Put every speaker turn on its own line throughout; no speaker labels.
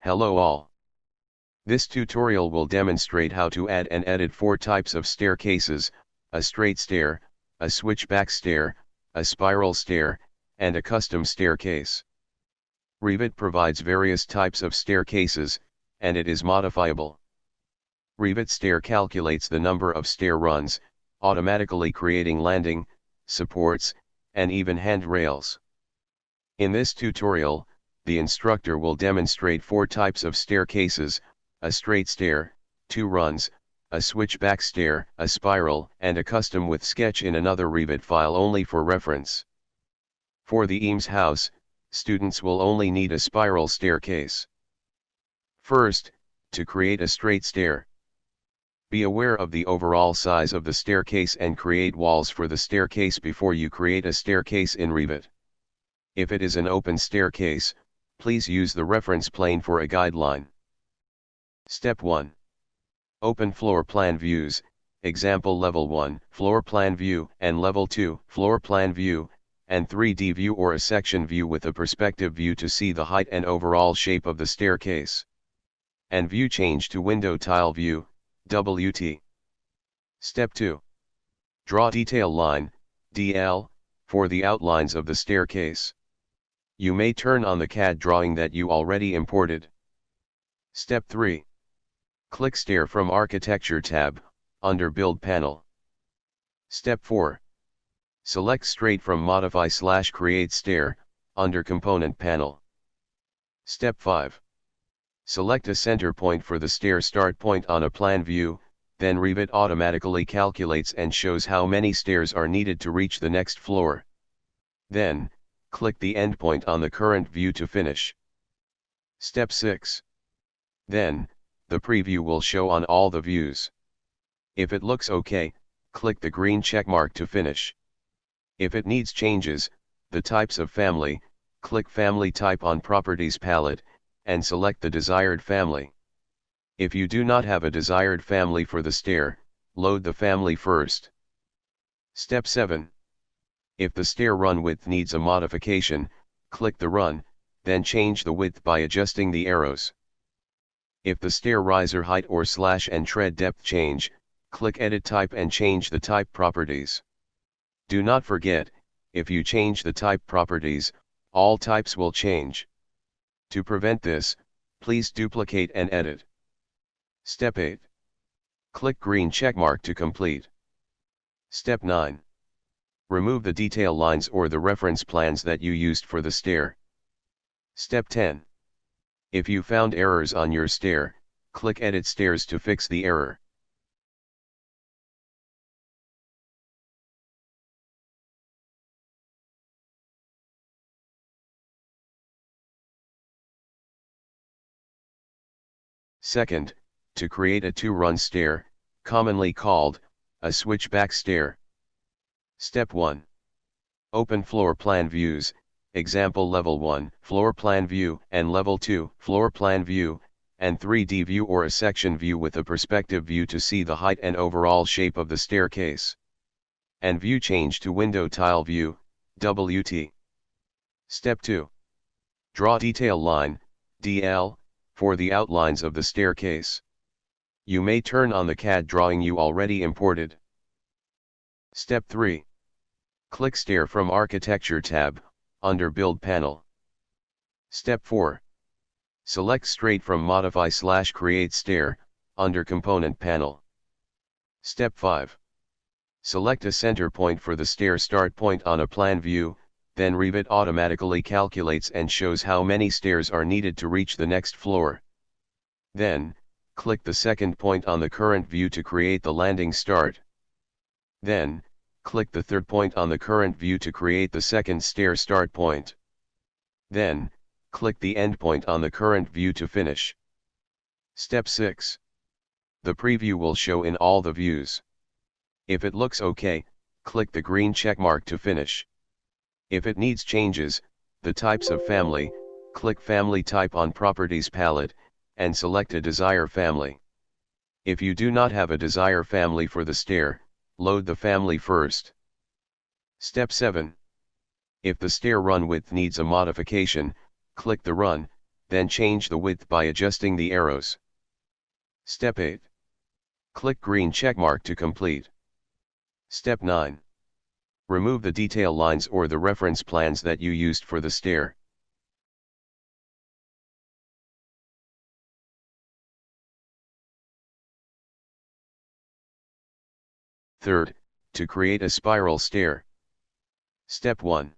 Hello all. This tutorial will demonstrate how to add and edit 4 types of staircases: a straight stair, a switchback stair, a spiral stair, and a custom staircase. Revit provides various types of staircases, and it is modifiable. Revit Stair calculates the number of stair runs, automatically creating landing, supports, and even handrails. In this tutorial, the instructor will demonstrate 4 types of staircases: a straight stair, 2 runs, a switchback stair, a spiral, and a custom with sketch in another Revit file only for reference. For the Eames house, students will only need a spiral staircase. First, to create a straight stair. Be aware of the overall size of the staircase and create walls for the staircase before you create a staircase in Revit. If it is an open staircase, please use the reference plane for a guideline. Step 1. Open floor plan views, example level 1, floor plan view, and level 2, floor plan view, and 3D view or a section view with a perspective view to see the height and overall shape of the staircase. And view change to window tile view, WT. Step 2. Draw detail line, DL, for the outlines of the staircase. You may turn on the CAD drawing that you already imported. Step 3. Click Stair from Architecture tab, under Build panel. Step 4. Select Straight from Modify/Create Stair, under Component panel. Step 5. Select a center point for the stair start point on a plan view, then Revit automatically calculates and shows how many stairs are needed to reach the next floor. Then, click the endpoint on the current view to finish. Step 6. Then, the preview will show on all the views. If it looks OK, click the green checkmark to finish. If it needs changes, the types of family, click Family Type on Properties palette, and select the desired family. If you do not have a desired family for the stair, load the family first. Step 7. If the stair run width needs a modification, click the run, then change the width by adjusting the arrows. If the stair riser height or slash and tread depth change, click Edit Type and change the type properties. Do not forget, if you change the type properties, all types will change. To prevent this, please duplicate and edit. Step 8. Click green checkmark to complete. Step 9. Remove the detail lines or the reference plans that you used for the stair. Step 10. If you found errors on your stair, click Edit Stairs to fix the error. Second, to create a 2-run stair, commonly called a switchback stair. Step 1. Open floor plan views, example level 1, floor plan view, and level 2, floor plan view, and 3D view or a section view with a perspective view to see the height and overall shape of the staircase. And view change to window tile view, WT. Step 2. Draw detail line, DL, for the outlines of the staircase. You may turn on the CAD drawing you already imported. Step 3. Click Stair from Architecture tab, under Build panel. Step 4. Select Straight from Modify/Create Stair, under Component panel. Step 5. Select a center point for the stair start point on a plan view, then Revit automatically calculates and shows how many stairs are needed to reach the next floor. Then, click the second point on the current view to create the landing start. Then, click the third point on the current view to create the second stair start point. Then, click the endpoint on the current view to finish. Step 6. The preview will show in all the views. If it looks OK, click the green checkmark to finish. If it needs changes, the types of family, click Family Type on Properties palette, and select a desired family. If you do not have a desired family for the stair, load the family first. Step 7. If the stair run width needs a modification, click the run, then change the width by adjusting the arrows. Step 8. Click green checkmark to complete. Step 9. Remove the detail lines or the reference plans that you used for the stair. Third, to create a spiral stair. Step 1.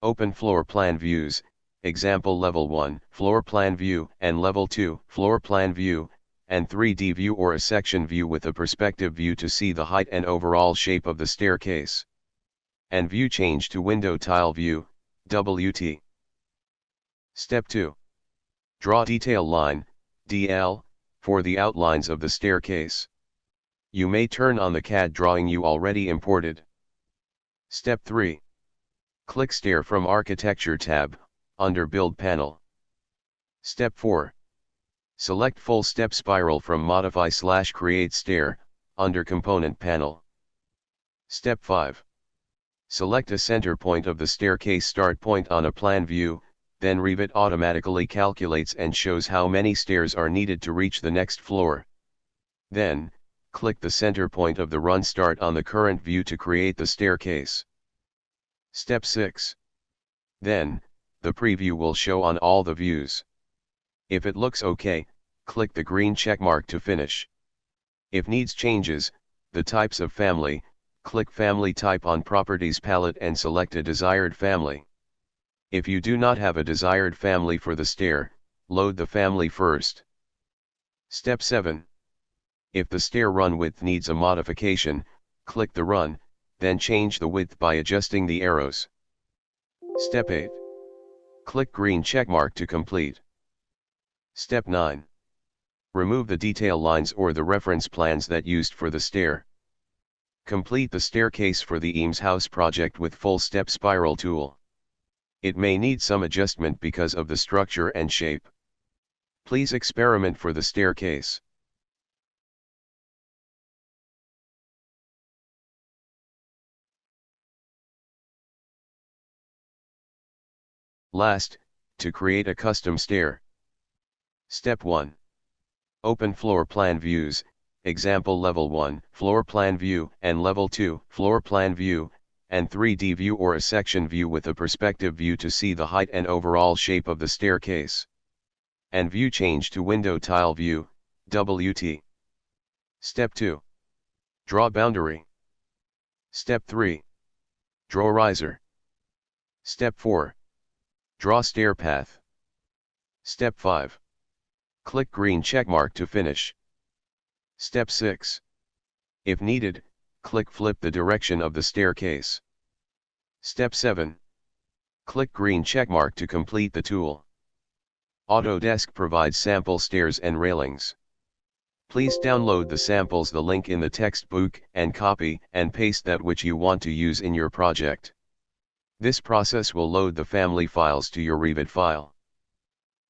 Open floor plan views, example level 1, floor plan view, and level 2, floor plan view, and 3D view or a section view with a perspective view to see the height and overall shape of the staircase. And view change to window tile view, WT. Step 2. Draw detail line, DL, for the outlines of the staircase. You may turn on the CAD drawing you already imported. Step 3. Click Stair from Architecture tab, under Build panel. Step 4. Select Full Step Spiral from Modify/Create Stair, under Component panel. Step 5. Select a center point of the staircase start point on a plan view, then Revit automatically calculates and shows how many stairs are needed to reach the next floor. Then, click the center point of the run start on the current view to create the staircase. Step 6. Then, the preview will show on all the views. If it looks okay, click the green checkmark to finish. If needs changes, the types of family, click Family Type on Properties palette and select a desired family. If you do not have a desired family for the stair, load the family first. Step 7. If the stair run width needs a modification, click the run, then change the width by adjusting the arrows. Step 8. Click green checkmark to complete. Step 9. Remove the detail lines or the reference plans that used for the stair. Complete the staircase for the Eames House project with Full Step Spiral tool. It may need some adjustment because of the structure and shape. Please experiment for the staircase. Last, to create a custom stair. Step 1. Open floor plan views, example level 1, floor plan view, and level 2, floor plan view, and 3D view or a section view with a perspective view to see the height and overall shape of the staircase. And view change to window tile view, WT. Step 2. Draw boundary. Step 3. Draw riser. Step 4. Draw stair path. Step 5. Click green checkmark to finish. Step 6. If needed, click flip the direction of the staircase. Step 7. Click green checkmark to complete the tool. Autodesk provides sample stairs and railings. Please download the samples, the link in the textbook, and copy and paste that which you want to use in your project. This process will load the family files to your Revit file.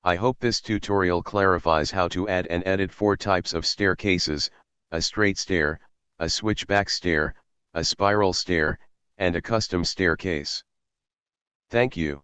I hope this tutorial clarifies how to add and edit 4 types of staircases: a straight stair, a switchback stair, a spiral stair, and a custom staircase. Thank you.